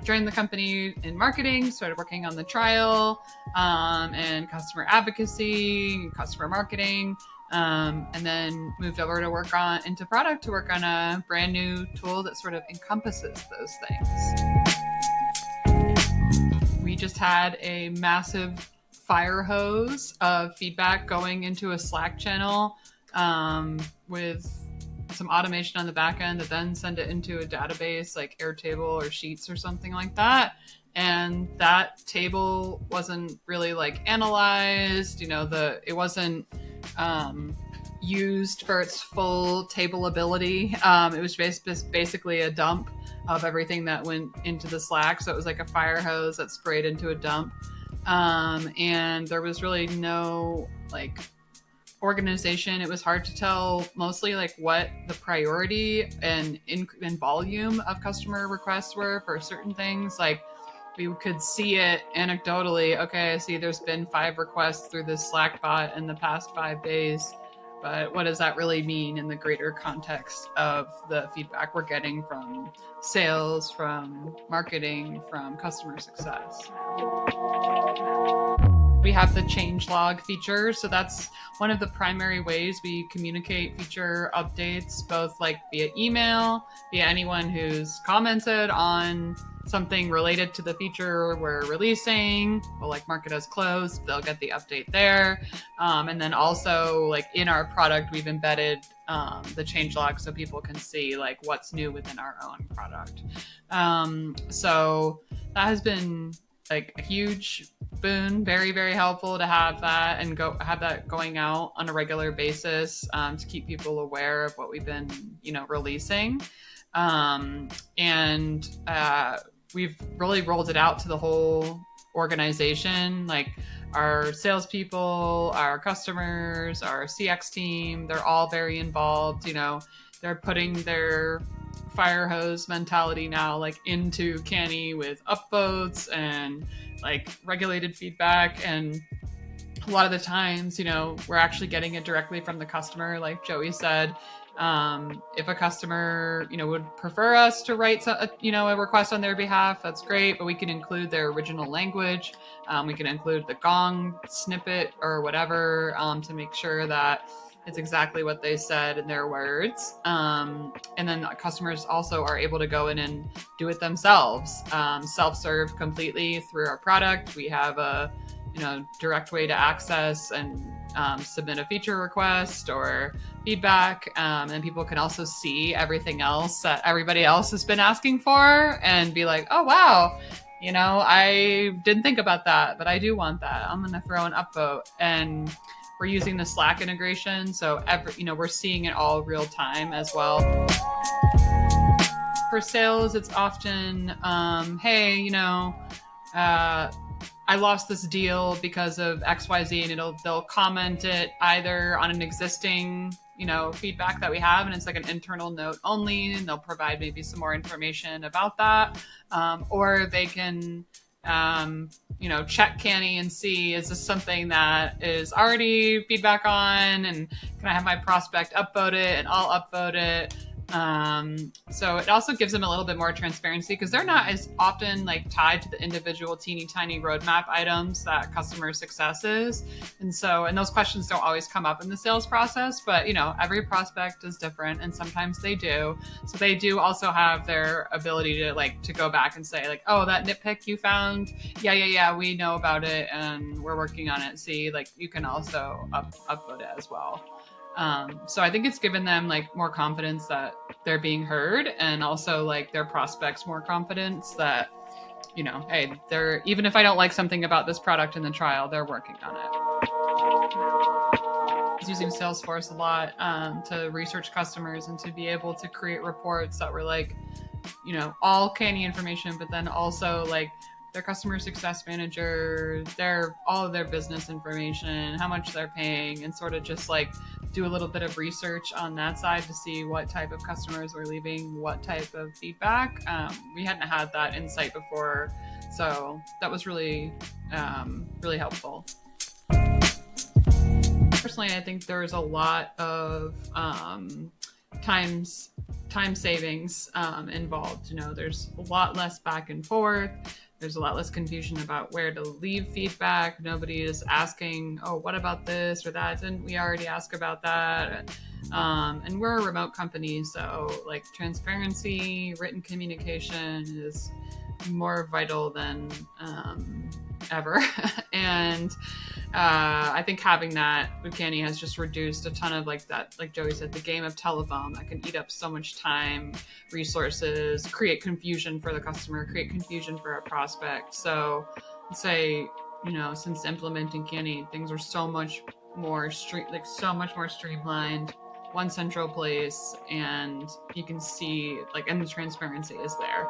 Joined the company in marketing, started working on the trial and customer advocacy, customer marketing, and then moved over to work into product to work on a brand new tool that sort of encompasses those things. We just had a massive fire hose of feedback going into a Slack channel with some automation on the back end that then send it into a database like Airtable or Sheets or something like that. And that table wasn't really like analyzed, it wasn't used for its full table ability. It was basically a dump of everything that went into the Slack. So it was like a fire hose that sprayed into a dump. And there was really no like organization. It was hard to tell mostly like what the priority and volume of customer requests were for certain things. Like we could see it anecdotally. Okay, I see there's been 5 requests through this Slack bot in the past 5 days. But what does that really mean in the greater context of the feedback we're getting from sales, from marketing, from customer success? We have the changelog feature. So that's one of the primary ways we communicate feature updates, both like via email, via anyone who's commented on something related to the feature we're releasing. We'll like mark it as closed. They'll get the update there. And then also like in our product, we've embedded the changelog so people can see like what's new within our own product. So that has been like a huge boon, very, very helpful to have that and have that going out on a regular basis to keep people aware of what we've been, releasing. We've really rolled it out to the whole organization, like our salespeople, our customers, our CX team, they're all very involved. They're putting their fire hose mentality now like into Canny with upvotes and like regulated feedback. And a lot of the times, we're actually getting it directly from the customer. Like Joey said, if a customer, would prefer us to write, a request on their behalf, that's great, but we can include their original language. We can include the gong snippet or whatever to make sure that it's exactly what they said in their words. And then customers also are able to go in and do it themselves, self-serve completely through our product. We have a direct way to access and submit a feature request or feedback. And people can also see everything else that everybody else has been asking for and be like, oh, wow, I didn't think about that, but I do want that. I'm going to throw an upvote. And we're using the Slack integration. So we're seeing it all real time as well. For sales, it's often, hey, I lost this deal because of XYZ, and they'll comment it either on an existing, feedback that we have, and it's like an internal note only, and they'll provide maybe some more information about that. Or they can, check Canny and see, is this something that is already feedback on, and can I have my prospect upvote it, and I'll upvote it. So it also gives them a little bit more transparency because they're not as often like tied to the individual teeny tiny roadmap items that customer success is. And those questions don't always come up in the sales process, but every prospect is different and sometimes they do. So they do also have their ability to go back and say like, oh, that nitpick you found. Yeah. We know about it and we're working on it. See, like you can also upvote it as well. So I think it's given them like more confidence that they're being heard, and also like their prospects more confidence that, hey, even if I don't like something about this product in the trial, they're working on it. Using Salesforce a lot to research customers and to be able to create reports that were like, all Canny information, but then also like their customer success manager, all of their business information, how much they're paying, and sort of just like do a little bit of research on that side to see what type of customers were leaving what type of feedback. We hadn't had that insight before, so that was really, really helpful. Personally, I think there's a lot of time time savings involved. You know, there's a lot less back and forth. There's a lot less confusion about where to leave feedback. Nobody is asking, oh, what about this or that? Didn't we already ask about that? And we're a remote company, so like transparency, written communication is more vital than ever. And I think having that with Canny has just reduced a ton of like that, like Joey said, the game of telephone that can eat up so much time, resources, create confusion for the customer, create confusion for our prospect. So I'd say, you know, since implementing Canny, things are so much more streamlined, one central place, and you can see like, and the transparency is there.